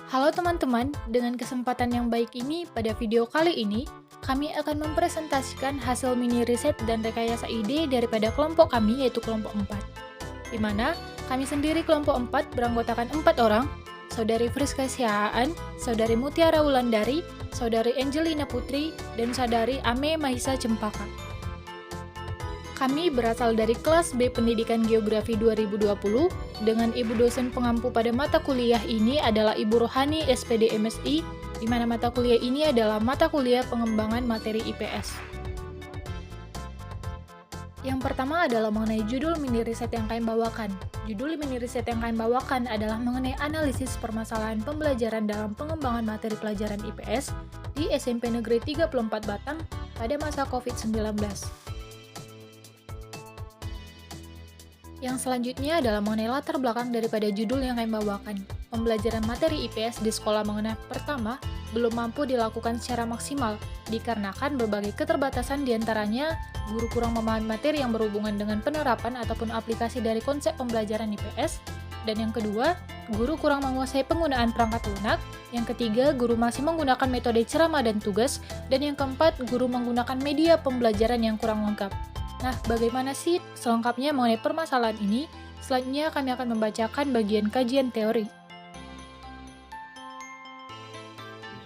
Halo teman-teman, dengan kesempatan yang baik ini, pada video kali ini, kami akan mempresentasikan hasil mini riset dan rekayasa ide daripada kelompok kami, yaitu kelompok 4. Di mana, kami sendiri kelompok 4 beranggotakan 4 orang, Saudari Friska Sihaan, Saudari Mutiara Wulandari, Saudari Angelina Putri, dan Saudari Ame Mahisa Cempaka. Kami berasal dari kelas B Pendidikan Geografi 2020 dengan ibu dosen pengampu pada mata kuliah ini adalah Ibu Rohani SPD MSI, di mana mata kuliah ini adalah mata kuliah pengembangan materi IPS. Yang pertama adalah mengenai judul mini riset yang kami bawakan. Judul mini riset yang kami bawakan adalah mengenai analisis permasalahan pembelajaran dalam pengembangan materi pelajaran IPS di SMP Negeri 34 Batang pada masa COVID-19. Yang selanjutnya adalah mengenai latar belakang daripada judul yang kami bawakan. Pembelajaran materi IPS di sekolah menengah pertama belum mampu dilakukan secara maksimal, dikarenakan berbagai keterbatasan diantaranya guru kurang memahami materi yang berhubungan dengan penerapan ataupun aplikasi dari konsep pembelajaran IPS, dan yang kedua, guru kurang menguasai penggunaan perangkat lunak, yang ketiga, guru masih menggunakan metode ceramah dan tugas, dan yang keempat, guru menggunakan media pembelajaran yang kurang lengkap. Nah, bagaimana sih selengkapnya mengenai permasalahan ini? Selanjutnya kami akan membacakan bagian kajian teori.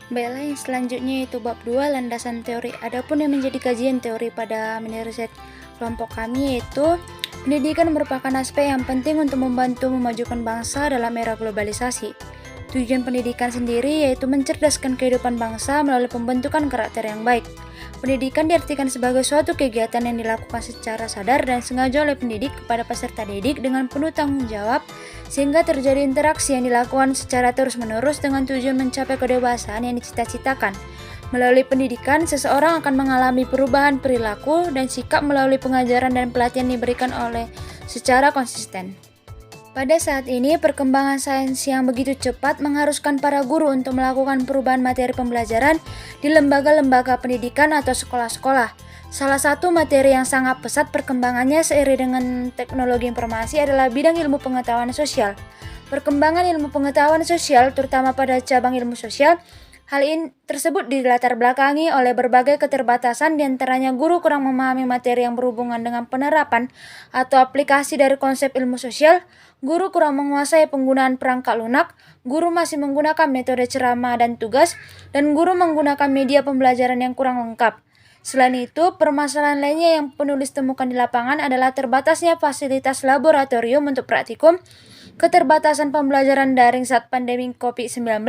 Baiklah, yang selanjutnya yaitu bab 2 landasan teori. Adapun yang menjadi kajian teori pada mini riset kelompok kami yaitu pendidikan merupakan aspek yang penting untuk membantu memajukan bangsa dalam era globalisasi. Tujuan pendidikan sendiri yaitu mencerdaskan kehidupan bangsa melalui pembentukan karakter yang baik. Pendidikan diartikan sebagai suatu kegiatan yang dilakukan secara sadar dan sengaja oleh pendidik kepada peserta didik dengan penuh tanggung jawab, sehingga terjadi interaksi yang dilakukan secara terus-menerus dengan tujuan mencapai kedewasaan yang dicita-citakan. Melalui pendidikan, seseorang akan mengalami perubahan perilaku dan sikap melalui pengajaran dan pelatihan diberikan oleh secara konsisten. Pada saat ini, perkembangan sains yang begitu cepat mengharuskan para guru untuk melakukan perubahan materi pembelajaran di lembaga-lembaga pendidikan atau sekolah-sekolah. Salah satu materi yang sangat pesat perkembangannya seiring dengan teknologi informasi adalah bidang ilmu pengetahuan sosial. Perkembangan ilmu pengetahuan sosial, terutama pada cabang ilmu sosial, hal ini tersebut dilatar belakangi oleh berbagai keterbatasan, diantaranya guru kurang memahami materi yang berhubungan dengan penerapan atau aplikasi dari konsep ilmu sosial, guru kurang menguasai penggunaan perangkat lunak, guru masih menggunakan metode ceramah dan tugas, dan guru menggunakan media pembelajaran yang kurang lengkap. Selain itu, permasalahan lainnya yang penulis temukan di lapangan adalah terbatasnya fasilitas laboratorium untuk praktikum, keterbatasan pembelajaran daring saat pandemi COVID-19,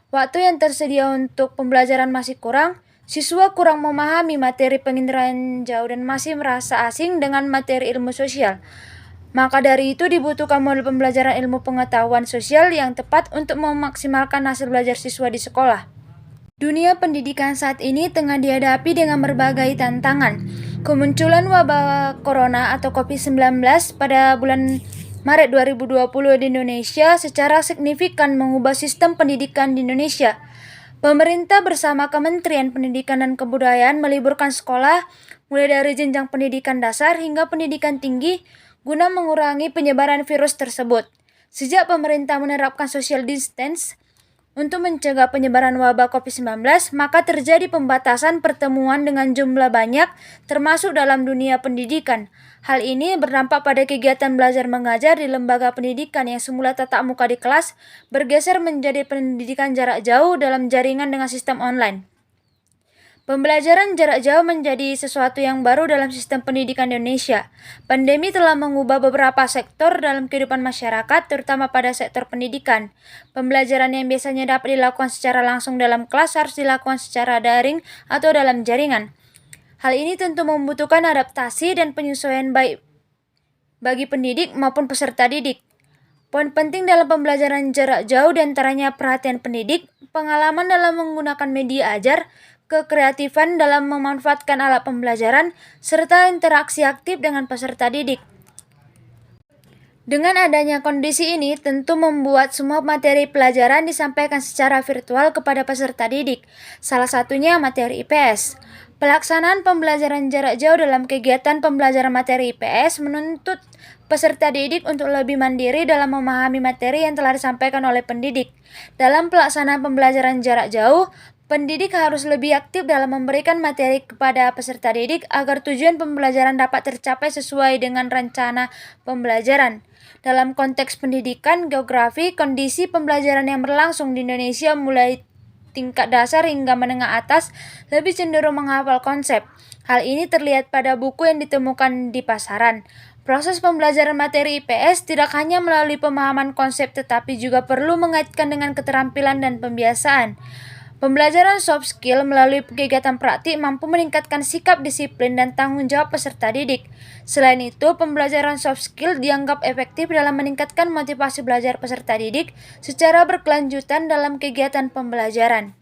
waktu yang tersedia untuk pembelajaran masih kurang, siswa kurang memahami materi penginderaan jauh dan masih merasa asing dengan materi ilmu sosial. Maka dari itu dibutuhkan model pembelajaran ilmu pengetahuan sosial yang tepat untuk memaksimalkan hasil belajar siswa di sekolah. Dunia pendidikan saat ini tengah dihadapi dengan berbagai tantangan. Kemunculan wabah corona atau COVID-19 pada bulan Maret 2020 di Indonesia secara signifikan mengubah sistem pendidikan di Indonesia. Pemerintah bersama Kementerian Pendidikan dan Kebudayaan meliburkan sekolah mulai dari jenjang pendidikan dasar hingga pendidikan tinggi guna mengurangi penyebaran virus tersebut. Sejak pemerintah menerapkan social distance untuk mencegah penyebaran wabah COVID-19, maka terjadi pembatasan pertemuan dengan jumlah banyak, termasuk dalam dunia pendidikan. Hal ini berdampak pada kegiatan belajar mengajar di lembaga pendidikan yang semula tatap muka di kelas, bergeser menjadi pendidikan jarak jauh dalam jaringan dengan sistem online. Pembelajaran jarak jauh menjadi sesuatu yang baru dalam sistem pendidikan Indonesia. Pandemi telah mengubah beberapa sektor dalam kehidupan masyarakat, terutama pada sektor pendidikan. Pembelajaran yang biasanya dapat dilakukan secara langsung dalam kelas harus dilakukan secara daring atau dalam jaringan. Hal ini tentu membutuhkan adaptasi dan penyesuaian baik bagi pendidik maupun peserta didik. Poin penting dalam pembelajaran jarak jauh diantaranya perhatian pendidik, pengalaman dalam menggunakan media ajar, kekreatifan dalam memanfaatkan alat pembelajaran, serta interaksi aktif dengan peserta didik. Dengan adanya kondisi ini, tentu membuat semua materi pelajaran disampaikan secara virtual kepada peserta didik, salah satunya materi IPS. Pelaksanaan pembelajaran jarak jauh dalam kegiatan pembelajaran materi IPS menuntut peserta didik untuk lebih mandiri dalam memahami materi yang telah disampaikan oleh pendidik. Dalam pelaksanaan pembelajaran jarak jauh, pendidik harus lebih aktif dalam memberikan materi kepada peserta didik agar tujuan pembelajaran dapat tercapai sesuai dengan rencana pembelajaran. Dalam konteks pendidikan geografi, kondisi pembelajaran yang berlangsung di Indonesia mulai tingkat dasar hingga menengah atas lebih cenderung menghafal konsep. Hal ini terlihat pada buku yang ditemukan di pasaran. Proses pembelajaran materi IPS tidak hanya melalui pemahaman konsep tetapi juga perlu mengaitkan dengan keterampilan dan pembiasaan. Pembelajaran soft skill melalui kegiatan praktik mampu meningkatkan sikap disiplin dan tanggung jawab peserta didik. Selain itu, pembelajaran soft skill dianggap efektif dalam meningkatkan motivasi belajar peserta didik secara berkelanjutan dalam kegiatan pembelajaran.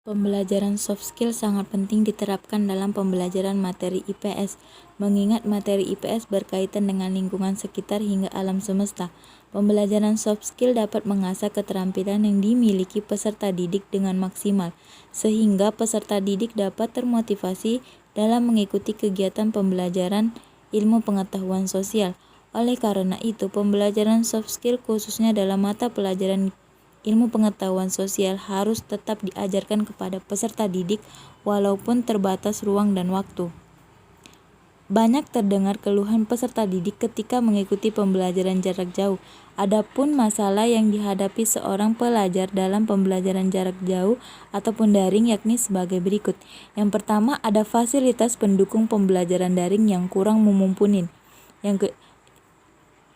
Pembelajaran soft skill sangat penting diterapkan dalam pembelajaran materi IPS, mengingat materi IPS berkaitan dengan lingkungan sekitar hingga alam semesta. Pembelajaran soft skill dapat mengasah keterampilan yang dimiliki peserta didik dengan maksimal, sehingga peserta didik dapat termotivasi dalam mengikuti kegiatan pembelajaran ilmu pengetahuan sosial. Oleh karena itu, pembelajaran soft skill khususnya dalam mata pelajaran ilmu pengetahuan sosial harus tetap diajarkan kepada peserta didik walaupun terbatas ruang dan waktu. Banyak terdengar keluhan peserta didik ketika mengikuti pembelajaran jarak jauh. Adapun masalah yang dihadapi seorang pelajar dalam pembelajaran jarak jauh ataupun daring yakni sebagai berikut. Yang pertama, ada fasilitas pendukung pembelajaran daring yang kurang memumpunin.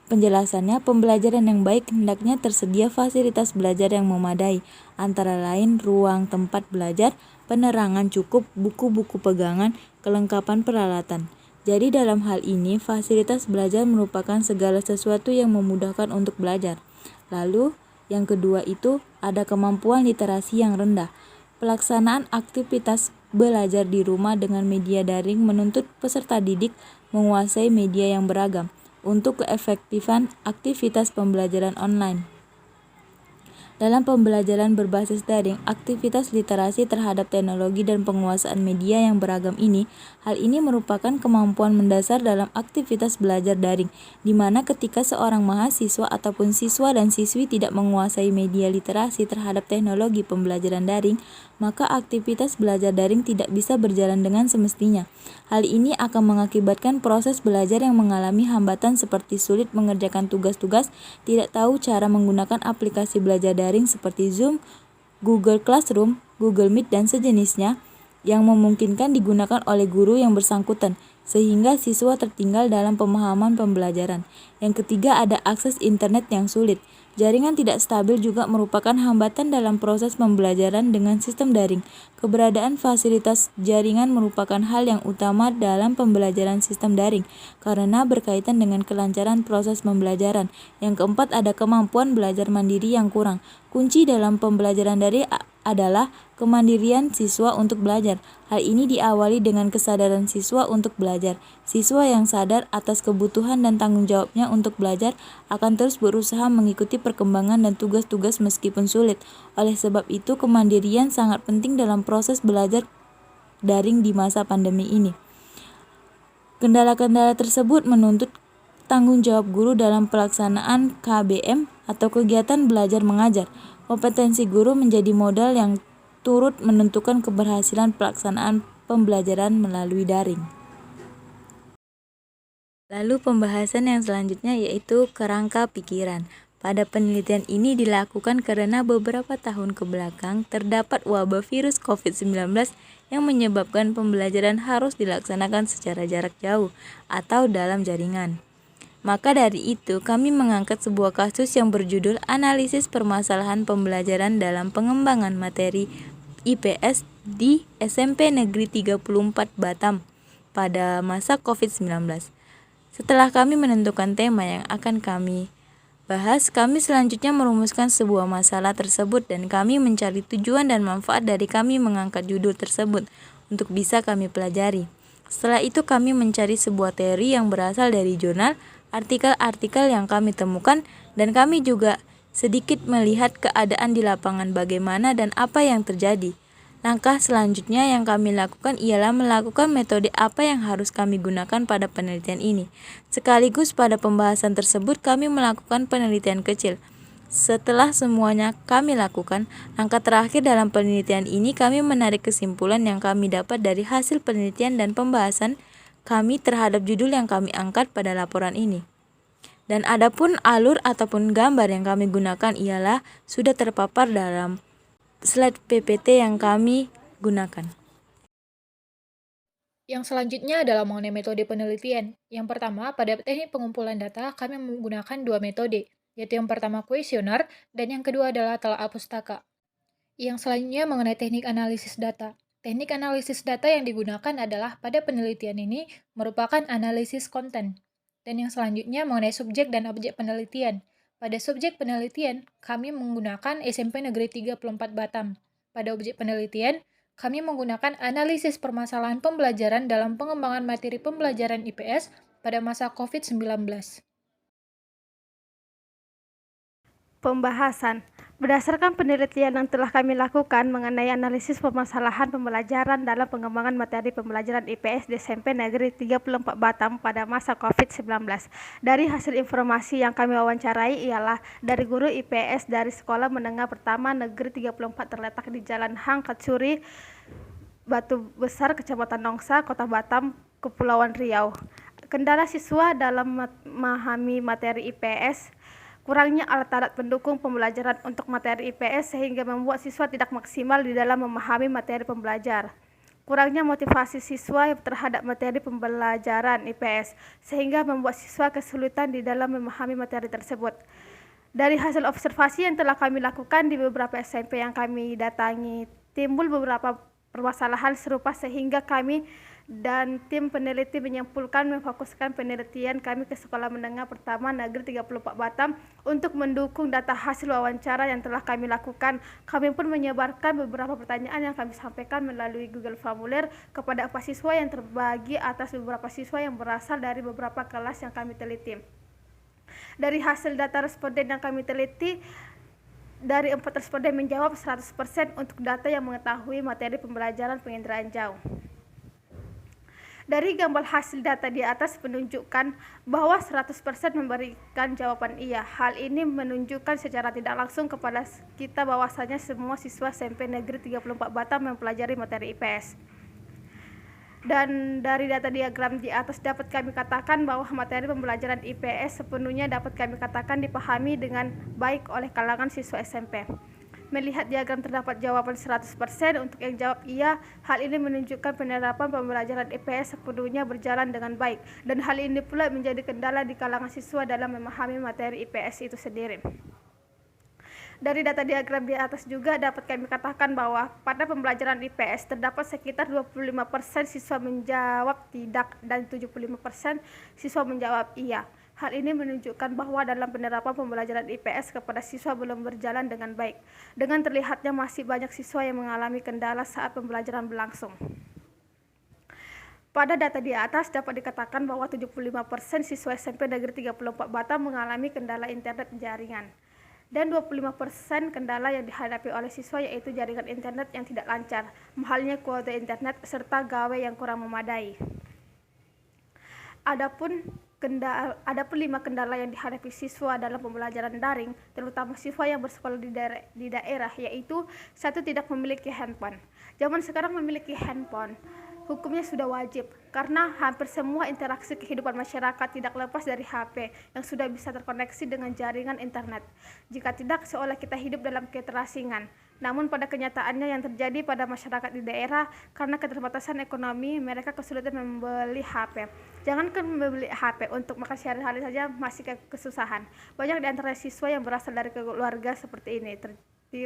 Penjelasannya, pembelajaran yang baik hendaknya tersedia fasilitas belajar yang memadai, antara lain ruang tempat belajar, penerangan cukup, buku-buku pegangan, kelengkapan peralatan. Jadi dalam hal ini, fasilitas belajar merupakan segala sesuatu yang memudahkan untuk belajar. Lalu, yang kedua itu ada kemampuan literasi yang rendah. Pelaksanaan aktivitas belajar di rumah dengan media daring menuntut peserta didik menguasai media yang beragam untuk keefektifan aktivitas pembelajaran online. Dalam pembelajaran berbasis daring, aktivitas literasi terhadap teknologi dan penguasaan media yang beragam ini, hal ini merupakan kemampuan mendasar dalam aktivitas belajar daring, di mana ketika seorang mahasiswa ataupun siswa dan siswi tidak menguasai media literasi terhadap teknologi pembelajaran daring, maka aktivitas belajar daring tidak bisa berjalan dengan semestinya. Hal ini akan mengakibatkan proses belajar yang mengalami hambatan seperti sulit mengerjakan tugas-tugas, tidak tahu cara menggunakan aplikasi belajar daring seperti Zoom, Google Classroom, Google Meet, dan sejenisnya yang memungkinkan digunakan oleh guru yang bersangkutan, sehingga siswa tertinggal dalam pemahaman pembelajaran. Yang ketiga, ada akses internet yang sulit. Jaringan tidak stabil juga merupakan hambatan dalam proses pembelajaran dengan sistem daring. Keberadaan fasilitas jaringan merupakan hal yang utama dalam pembelajaran sistem daring, karena berkaitan dengan kelancaran proses pembelajaran. Yang keempat, ada kemampuan belajar mandiri yang kurang. Kunci dalam pembelajaran daring adalah kemandirian siswa untuk belajar. Hal ini diawali dengan kesadaran siswa untuk belajar. Siswa yang sadar atas kebutuhan dan tanggung jawabnya untuk belajar akan terus berusaha mengikuti perkembangan dan tugas-tugas meskipun sulit. Oleh sebab itu, kemandirian sangat penting dalam proses belajar daring di masa pandemi ini. Kendala-kendala tersebut menuntut tanggung jawab guru dalam pelaksanaan KBM atau kegiatan belajar mengajar. Kompetensi guru menjadi modal yang turut menentukan keberhasilan pelaksanaan pembelajaran melalui daring. Lalu pembahasan yang selanjutnya yaitu kerangka pikiran. Pada penelitian ini dilakukan karena beberapa tahun kebelakang terdapat wabah virus COVID-19 yang menyebabkan pembelajaran harus dilaksanakan secara jarak jauh atau dalam jaringan. Maka dari itu, kami mengangkat sebuah kasus yang berjudul Analisis Permasalahan Pembelajaran dalam Pengembangan Materi IPS di SMP Negeri 34 Batam pada masa COVID-19. Setelah kami menentukan tema yang akan kami bahas, kami selanjutnya merumuskan sebuah masalah tersebut dan kami mencari tujuan dan manfaat dari kami mengangkat judul tersebut untuk bisa kami pelajari. Setelah itu kami mencari sebuah teori yang berasal dari jurnal, artikel-artikel yang kami temukan, dan kami juga sedikit melihat keadaan di lapangan bagaimana dan apa yang terjadi. Langkah selanjutnya yang kami lakukan ialah melakukan metode apa yang harus kami gunakan pada penelitian ini. Sekaligus pada pembahasan tersebut kami melakukan penelitian kecil. Setelah semuanya kami lakukan, langkah terakhir dalam penelitian ini kami menarik kesimpulan yang kami dapat dari hasil penelitian dan pembahasan kami terhadap judul yang kami angkat pada laporan ini. Dan adapun alur ataupun gambar yang kami gunakan ialah sudah terpapar dalam slide PPT yang kami gunakan. Yang selanjutnya adalah mengenai metode penelitian. Yang pertama, pada teknik pengumpulan data, kami menggunakan dua metode, yaitu yang pertama kuesioner dan yang kedua adalah telaah pustaka. Yang selanjutnya mengenai teknik analisis data. Teknik analisis data yang digunakan adalah pada penelitian ini merupakan analisis konten. Dan yang selanjutnya mengenai subjek dan objek penelitian. Pada subjek penelitian, kami menggunakan SMP Negeri 34 Batam. Pada objek penelitian, kami menggunakan analisis permasalahan pembelajaran dalam pengembangan materi pembelajaran IPS pada masa COVID-19. Pembahasan. Berdasarkan penelitian yang telah kami lakukan mengenai analisis permasalahan pembelajaran dalam pengembangan materi pembelajaran IPS di SMP Negeri 34 Batam pada masa COVID-19. Dari hasil informasi yang kami wawancarai ialah dari guru IPS dari Sekolah Menengah Pertama Negeri 34 terletak di Jalan Hang Katsuri, Batu Besar, Kecamatan Nongsa, Kota Batam, Kepulauan Riau. Kendala siswa dalam memahami materi IPS: kurangnya alat-alat pendukung pembelajaran untuk materi IPS sehingga membuat siswa tidak maksimal di dalam memahami materi pembelajar. Kurangnya motivasi siswa terhadap materi pembelajaran IPS sehingga membuat siswa kesulitan di dalam memahami materi tersebut. Dari hasil observasi yang telah kami lakukan di beberapa SMP yang kami datangi, timbul beberapa permasalahan serupa sehingga kami dan tim peneliti menyimpulkan memfokuskan penelitian kami ke Sekolah Menengah Pertama Negeri 34 Batam untuk mendukung data hasil wawancara yang telah kami lakukan. Kami pun menyebarkan beberapa pertanyaan yang kami sampaikan melalui Google Formulir kepada para siswa yang terbagi atas beberapa siswa yang berasal dari beberapa kelas yang kami teliti. Dari hasil data responden yang kami teliti, dari 4 responden menjawab 100% untuk data yang mengetahui materi pembelajaran penginderaan jauh. Dari gambar hasil data di atas menunjukkan bahwa 100% memberikan jawaban iya. Hal ini menunjukkan secara tidak langsung kepada kita bahwasanya semua siswa SMP Negeri 34 Batam mempelajari materi IPS. Dan dari data diagram di atas dapat kami katakan bahwa materi pembelajaran IPS sepenuhnya dapat kami katakan dipahami dengan baik oleh kalangan siswa SMP. Melihat diagram terdapat jawaban 100% untuk yang jawab iya. Hal ini menunjukkan penerapan pembelajaran IPS sepenuhnya berjalan dengan baik, dan hal ini pula menjadi kendala di kalangan siswa dalam memahami materi IPS itu sendiri. Dari data diagram di atas juga dapat kami katakan bahwa pada pembelajaran IPS terdapat sekitar 25% siswa menjawab tidak dan 75% siswa menjawab iya. Hal ini menunjukkan bahwa dalam penerapan pembelajaran IPS kepada siswa belum berjalan dengan baik, dengan terlihatnya masih banyak siswa yang mengalami kendala saat pembelajaran berlangsung. Pada data di atas dapat dikatakan bahwa 75% siswa SMP Negeri 34 Batam mengalami kendala internet jaringan, dan 25% kendala yang dihadapi oleh siswa yaitu jaringan internet yang tidak lancar, mahalnya kuota internet, serta gawe yang kurang memadai. Adapun 5 kendala yang dihadapi siswa dalam pembelajaran daring, terutama siswa yang bersekolah di daerah, yaitu 1. Tidak memiliki handphone. Zaman sekarang memiliki handphone hukumnya sudah wajib, karena hampir semua interaksi kehidupan masyarakat tidak lepas dari HP yang sudah bisa terkoneksi dengan jaringan internet. Jika tidak, seolah kita hidup dalam keterasingan. Namun pada kenyataannya yang terjadi pada masyarakat di daerah, karena keterbatasan ekonomi, mereka kesulitan membeli HP. Jangankan membeli HP, untuk makan sehari-hari saja masih kesusahan. Banyak di antara siswa yang berasal dari keluarga seperti ini,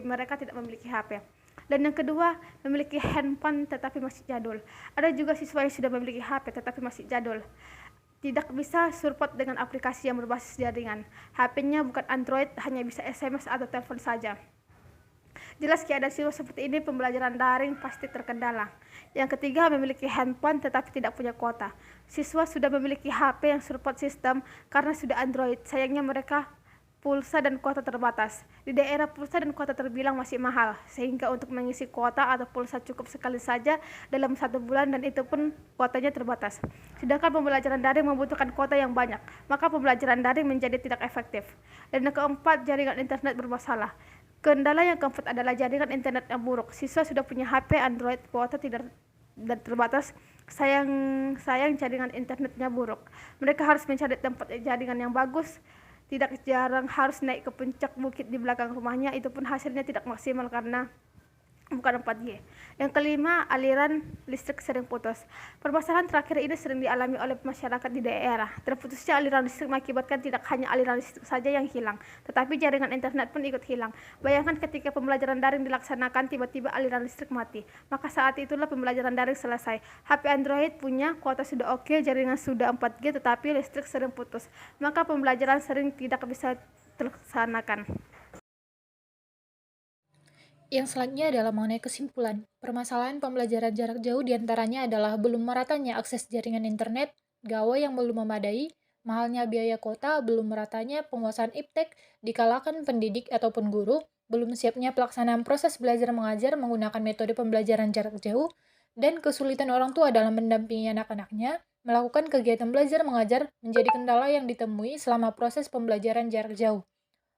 mereka tidak memiliki HP. Dan yang kedua, memiliki handphone tetapi masih jadul. Ada juga siswa yang sudah memiliki HP tetapi masih jadul. Tidak bisa support dengan aplikasi yang berbasis jaringan. HP-nya bukan Android, hanya bisa SMS atau telepon saja. Jelas keadaan siswa seperti ini pembelajaran daring pasti terkendala. Yang ketiga, memiliki handphone tetapi tidak punya kuota. Siswa sudah memiliki HP yang support sistem karena sudah Android. Sayangnya mereka pulsa dan kuota terbatas. Di daerah pulsa dan kuota terbilang masih mahal, sehingga untuk mengisi kuota atau pulsa cukup sekali saja dalam 1 bulan dan itu pun kuotanya terbatas. Sedangkan pembelajaran daring membutuhkan kuota yang banyak, maka pembelajaran daring menjadi tidak efektif. Dan yang keempat, jaringan internet bermasalah. Kendala yang keempat adalah jaringan internet yang buruk. Siswa sudah punya HP Android, kuota tidak dan terbatas, sayang jaringan internetnya buruk. Mereka harus mencari tempat jaringan yang bagus. Tidak jarang harus naik ke puncak bukit di belakang rumahnya, itu pun hasilnya tidak maksimal karena bukan 4G. Yang kelima, aliran listrik sering putus. Permasalahan terakhir ini sering dialami oleh masyarakat di daerah. Terputusnya aliran listrik mengakibatkan tidak hanya aliran listrik saja yang hilang, tetapi jaringan internet pun ikut hilang. Bayangkan ketika pembelajaran daring dilaksanakan, tiba-tiba aliran listrik mati. Maka saat itulah pembelajaran daring selesai. HP Android punya kuota sudah oke, jaringan sudah 4G, tetapi listrik sering putus. Maka pembelajaran sering tidak bisa terlaksanakan. Yang selanjutnya adalah mengenai kesimpulan. Permasalahan pembelajaran jarak jauh diantaranya adalah belum meratanya akses jaringan internet, gawai yang belum memadai, mahalnya biaya kuota, belum meratanya penguasaan iptek, dikalakan pendidik ataupun guru, belum siapnya pelaksanaan proses belajar mengajar menggunakan metode pembelajaran jarak jauh, dan kesulitan orang tua dalam mendampingi anak-anaknya melakukan kegiatan belajar mengajar menjadi kendala yang ditemui selama proses pembelajaran jarak jauh.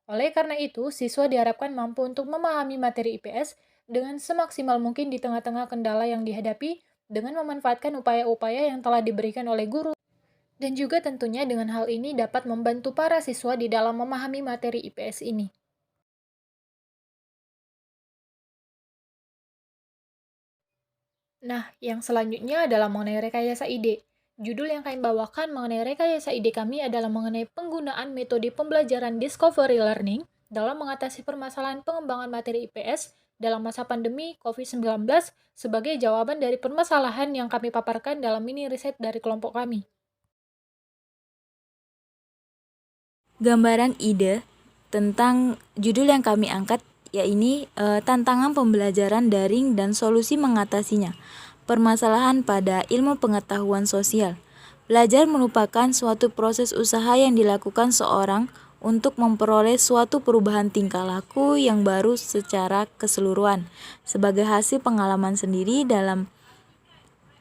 Oleh karena itu, siswa diharapkan mampu untuk memahami materi IPS dengan semaksimal mungkin di tengah-tengah kendala yang dihadapi dengan memanfaatkan upaya-upaya yang telah diberikan oleh guru. Dan juga tentunya dengan hal ini dapat membantu para siswa di dalam memahami materi IPS ini. Nah, yang selanjutnya adalah mengenai rekayasa ide. Judul yang kami bawakan mengenai rekayasa ide kami adalah mengenai penggunaan metode pembelajaran discovery learning dalam mengatasi permasalahan pengembangan materi IPS dalam masa pandemi COVID-19 sebagai jawaban dari permasalahan yang kami paparkan dalam mini riset dari kelompok kami. Gambaran ide tentang judul yang kami angkat yaitu tantangan pembelajaran daring dan solusi mengatasinya. Permasalahan pada ilmu pengetahuan sosial. Belajar merupakan suatu proses usaha yang dilakukan seorang untuk memperoleh suatu perubahan tingkah laku yang baru secara keseluruhan, sebagai hasil pengalaman sendiri dalam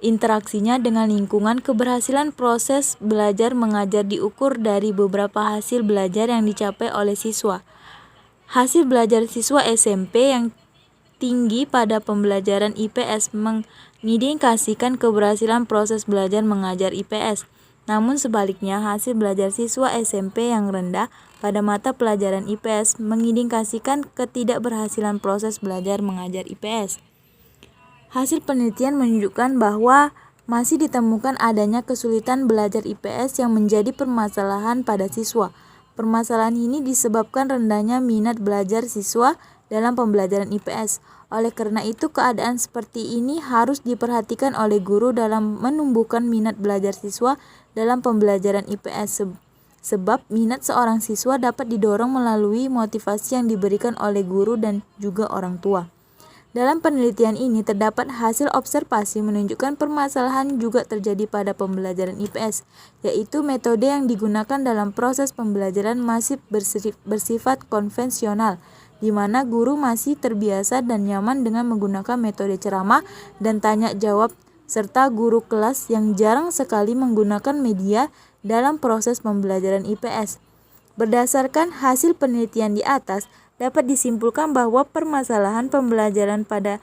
interaksinya dengan lingkungan. Keberhasilan proses belajar mengajar diukur dari beberapa hasil belajar yang dicapai oleh siswa. Hasil belajar siswa SMP yang tinggi pada pembelajaran IPS mengindikasikan keberhasilan proses belajar mengajar IPS. Namun sebaliknya, hasil belajar siswa SMP yang rendah pada mata pelajaran IPS mengindikasikan ketidakberhasilan proses belajar mengajar IPS. Hasil penelitian menunjukkan bahwa masih ditemukan adanya kesulitan belajar IPS yang menjadi permasalahan pada siswa. Permasalahan ini disebabkan rendahnya minat belajar siswa dalam pembelajaran IPS. Oleh karena itu, keadaan seperti ini harus diperhatikan oleh guru dalam menumbuhkan minat belajar siswa dalam pembelajaran IPS. Sebab minat seorang siswa dapat didorong melalui motivasi yang diberikan oleh guru dan juga orang tua. Dalam penelitian ini terdapat hasil observasi menunjukkan permasalahan juga terjadi pada pembelajaran IPS, yaitu metode yang digunakan dalam proses pembelajaran masih bersifat konvensional, di mana guru masih terbiasa dan nyaman dengan menggunakan metode ceramah dan tanya jawab, serta guru kelas yang jarang sekali menggunakan media dalam proses pembelajaran IPS. Berdasarkan hasil penelitian di atas, dapat disimpulkan bahwa permasalahan pembelajaran pada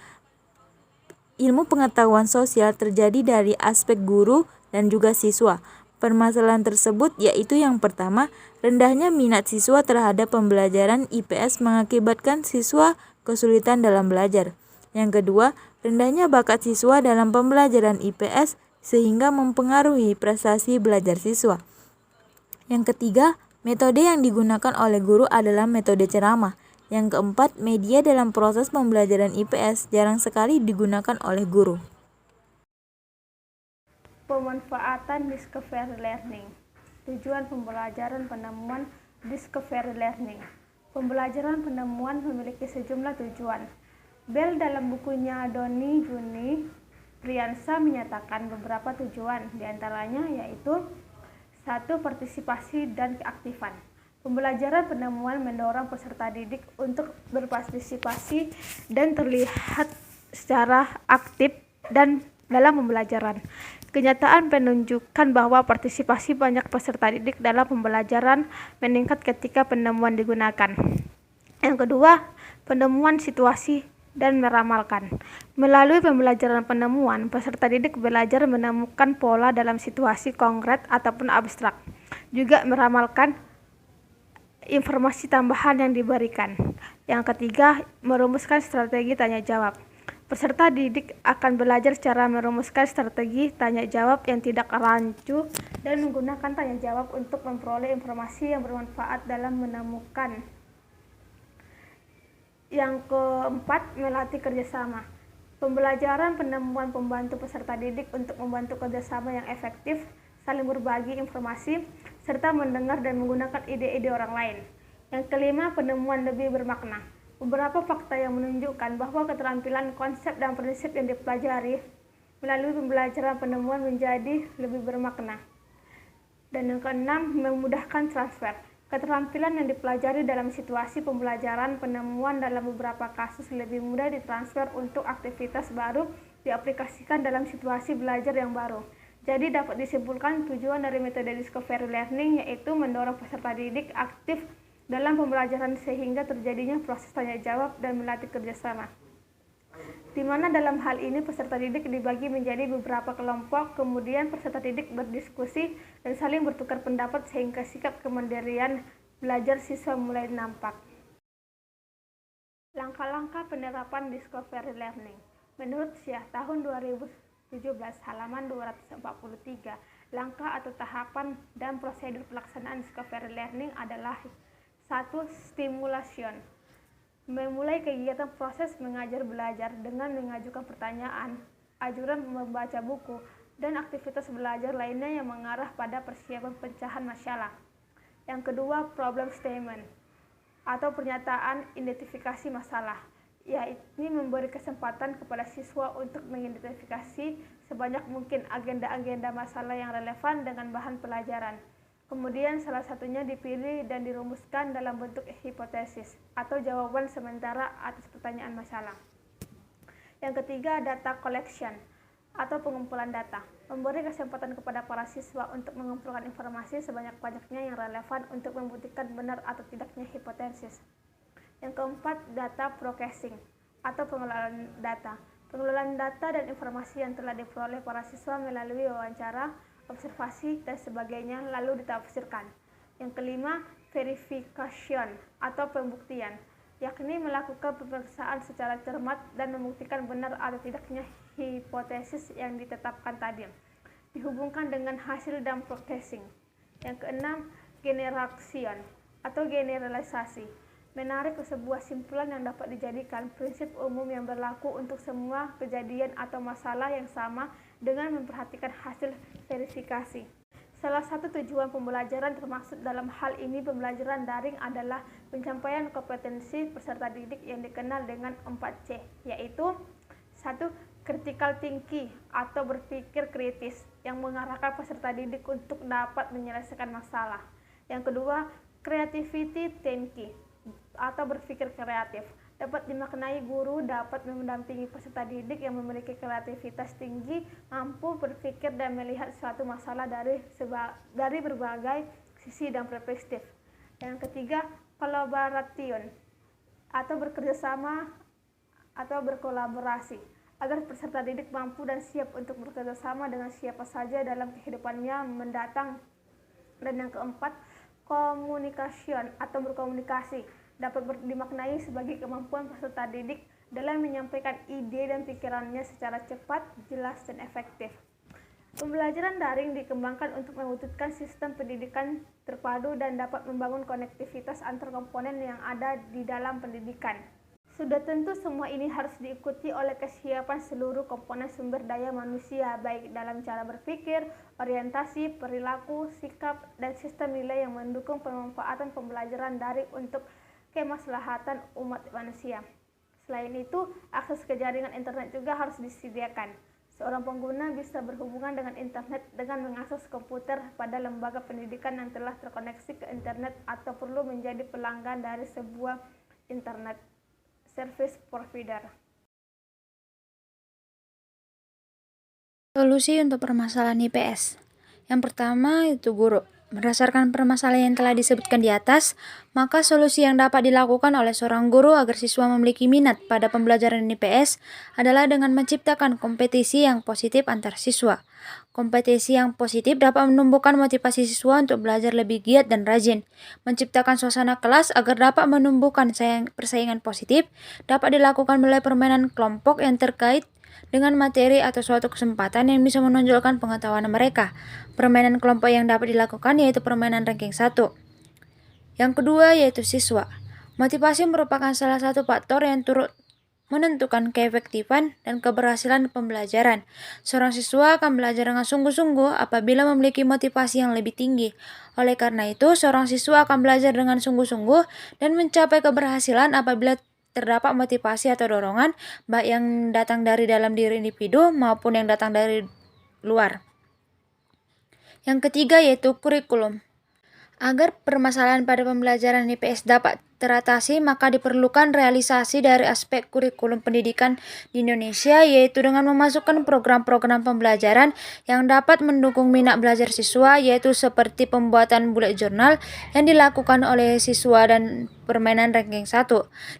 ilmu pengetahuan sosial terjadi dari aspek guru dan juga siswa. Permasalahan tersebut yaitu yang pertama, rendahnya minat siswa terhadap pembelajaran IPS mengakibatkan siswa kesulitan dalam belajar. Yang kedua, rendahnya bakat siswa dalam pembelajaran IPS sehingga mempengaruhi prestasi belajar siswa. Yang ketiga, metode yang digunakan oleh guru adalah metode ceramah. Yang keempat, media dalam proses pembelajaran IPS jarang sekali digunakan oleh guru. Pemanfaatan discovery learning. Tujuan pembelajaran penemuan discovery learning. Pembelajaran penemuan memiliki sejumlah tujuan. Bell dalam bukunya Doni Juni Priyansa menyatakan beberapa tujuan, diantaranya yaitu 1. Partisipasi dan keaktifan. Pembelajaran penemuan mendorong peserta didik untuk berpartisipasi dan terlihat secara aktif dan dalam pembelajaran. Kenyataan menunjukkan bahwa partisipasi banyak peserta didik dalam pembelajaran meningkat ketika penemuan digunakan. Yang kedua, penemuan situasi dan meramalkan. Melalui pembelajaran penemuan, peserta didik belajar menemukan pola dalam situasi konkret ataupun abstrak. Juga meramalkan informasi tambahan yang diberikan. Yang ketiga, merumuskan strategi tanya jawab. Peserta didik akan belajar cara merumuskan strategi tanya jawab yang tidak rancu dan menggunakan tanya jawab untuk memperoleh informasi yang bermanfaat dalam menemukan. Yang keempat, melatih kerjasama. Pembelajaran penemuan membantu peserta didik untuk membantu kerjasama yang efektif, saling berbagi informasi, serta mendengar dan menggunakan ide-ide orang lain. Yang kelima, penemuan lebih bermakna. Beberapa fakta yang menunjukkan bahwa keterampilan, konsep, dan prinsip yang dipelajari melalui pembelajaran penemuan menjadi lebih bermakna. Dan yang keenam, memudahkan transfer. Keterampilan yang dipelajari dalam situasi pembelajaran penemuan dalam beberapa kasus lebih mudah ditransfer untuk aktivitas baru diaplikasikan dalam situasi belajar yang baru. Jadi dapat disimpulkan tujuan dari metode discovery learning yaitu mendorong peserta didik aktif dalam pembelajaran sehingga terjadinya proses tanya jawab dan melatih kerjasama. Di mana dalam hal ini peserta didik dibagi menjadi beberapa kelompok, kemudian peserta didik berdiskusi dan saling bertukar pendapat sehingga sikap kemandirian belajar siswa mulai nampak. Langkah-langkah penerapan discovery learning. Menurut Syah tahun 2017 halaman 243, langkah atau tahapan dan prosedur pelaksanaan discovery learning adalah 1. Stimulation. Memulai kegiatan proses mengajar belajar dengan mengajukan pertanyaan, ajuran membaca buku, dan aktivitas belajar lainnya yang mengarah pada persiapan pecahan masalah. Yang kedua, problem statement atau pernyataan identifikasi masalah, yaitu memberi kesempatan kepada siswa untuk mengidentifikasi sebanyak mungkin agenda-agenda masalah yang relevan dengan bahan pelajaran. Kemudian salah satunya dipilih dan dirumuskan dalam bentuk hipotesis atau jawaban sementara atas pertanyaan masalah. Yang ketiga, data collection atau pengumpulan data. Memberi kesempatan kepada para siswa untuk mengumpulkan informasi sebanyak-banyaknya yang relevan untuk membuktikan benar atau tidaknya hipotesis. Yang keempat, data processing atau pengelolaan data. Pengelolaan data dan informasi yang telah diperoleh para siswa melalui wawancara, observasi, dan sebagainya lalu ditafsirkan. Yang kelima, verification atau pembuktian, yakni melakukan pemeriksaan secara cermat dan membuktikan benar atau tidaknya hipotesis yang ditetapkan tadi, dihubungkan dengan hasil dan processing. Yang keenam, generation atau generalisasi, menarik sebuah simpulan yang dapat dijadikan prinsip umum yang berlaku untuk semua kejadian atau masalah yang sama dengan memperhatikan hasil verifikasi. Salah satu tujuan pembelajaran termasuk dalam hal ini pembelajaran daring adalah pencapaian kompetensi peserta didik yang dikenal dengan 4C, yaitu 1. Critical thinking atau berpikir kritis yang mengarahkan peserta didik untuk dapat menyelesaikan masalah. Yang kedua, creativity thinking atau berpikir kreatif, dapat dimaknai guru dapat mendampingi peserta didik yang memiliki kreativitas tinggi, mampu berpikir dan melihat suatu masalah dari berbagai sisi dan perspektif. Yang ketiga, collaboration atau bekerjasama atau berkolaborasi, agar peserta didik mampu dan siap untuk bekerjasama dengan siapa saja dalam kehidupannya mendatang. Dan yang keempat, communication atau berkomunikasi, dapat dimaknai sebagai kemampuan peserta didik dalam menyampaikan ide dan pikirannya secara cepat, jelas, dan efektif. Pembelajaran daring dikembangkan untuk mewujudkan sistem pendidikan terpadu dan dapat membangun konektivitas antar komponen yang ada di dalam pendidikan. Sudah tentu semua ini harus diikuti oleh kesiapan seluruh komponen sumber daya manusia, baik dalam cara berpikir, orientasi, perilaku, sikap, dan sistem nilai yang mendukung pemanfaatan pembelajaran daring untuk kemaslahatan umat manusia. Selain itu, akses ke jaringan internet juga harus disediakan. Seorang pengguna bisa berhubungan dengan internet dengan mengakses komputer pada lembaga pendidikan yang telah terkoneksi ke internet atau perlu menjadi pelanggan dari sebuah internet service provider. Solusi untuk permasalahan IPS. Yang pertama itu guru. Berdasarkan permasalahan yang telah disebutkan di atas, maka solusi yang dapat dilakukan oleh seorang guru agar siswa memiliki minat pada pembelajaran IPS adalah dengan menciptakan kompetisi yang positif antar siswa. Kompetisi yang positif dapat menumbuhkan motivasi siswa untuk belajar lebih giat dan rajin. Menciptakan suasana kelas agar dapat menumbuhkan persaingan positif dapat dilakukan melalui permainan kelompok yang terkait dengan materi atau suatu kesempatan yang bisa menonjolkan pengetahuan mereka. Permainan kelompok yang dapat dilakukan yaitu permainan ranking 1. Yang kedua yaitu siswa. Motivasi merupakan salah satu faktor yang turut menentukan keefektifan dan keberhasilan pembelajaran. Seorang siswa akan belajar dengan sungguh-sungguh apabila memiliki motivasi yang lebih tinggi. Oleh karena itu, seorang siswa akan belajar dengan sungguh-sungguh dan mencapai keberhasilan apabila terdapat motivasi atau dorongan baik yang datang dari dalam diri individu maupun yang datang dari luar. Yang ketiga yaitu kurikulum. Agar permasalahan pada pembelajaran IPS dapat teratasi, maka diperlukan realisasi dari aspek kurikulum pendidikan di Indonesia, yaitu dengan memasukkan program-program pembelajaran yang dapat mendukung minat belajar siswa, yaitu seperti pembuatan bullet journal yang dilakukan oleh siswa dan permainan ranking 1.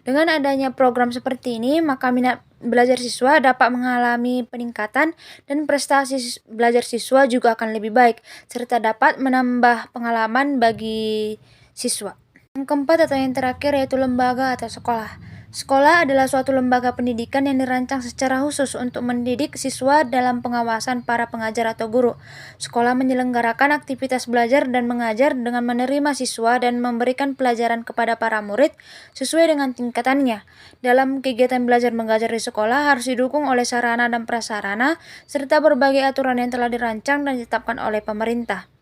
Dengan adanya program seperti ini, maka minat belajar siswa dapat mengalami peningkatan dan prestasi belajar siswa juga akan lebih baik, serta dapat menambah pengalaman bagi siswa. Yang keempat atau yang terakhir yaitu lembaga atau sekolah. Sekolah adalah suatu lembaga pendidikan yang dirancang secara khusus untuk mendidik siswa dalam pengawasan para pengajar atau guru. Sekolah menyelenggarakan aktivitas belajar dan mengajar dengan menerima siswa dan memberikan pelajaran kepada para murid sesuai dengan tingkatannya. Dalam kegiatan belajar mengajar di sekolah harus didukung oleh sarana dan prasarana serta berbagai aturan yang telah dirancang dan ditetapkan oleh pemerintah.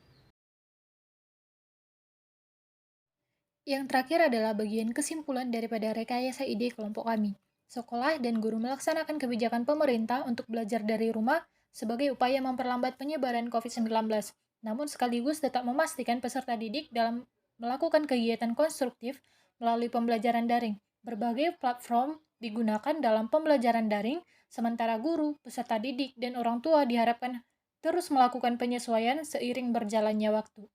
Yang terakhir adalah bagian kesimpulan daripada rekayasa ide kelompok kami. Sekolah dan guru melaksanakan kebijakan pemerintah untuk belajar dari rumah sebagai upaya memperlambat penyebaran COVID-19, namun sekaligus tetap memastikan peserta didik dalam melakukan kegiatan konstruktif melalui pembelajaran daring. Berbagai platform digunakan dalam pembelajaran daring, sementara guru, peserta didik, dan orang tua diharapkan terus melakukan penyesuaian seiring berjalannya waktu.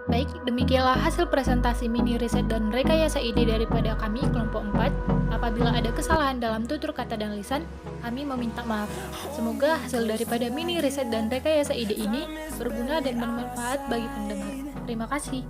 Baik, demikianlah hasil presentasi mini riset dan rekayasa ide daripada kami kelompok 4. Apabila ada kesalahan dalam tutur kata dan lisan, kami meminta maaf. Semoga hasil daripada mini riset dan rekayasa ide ini berguna dan bermanfaat bagi pendengar. Terima kasih.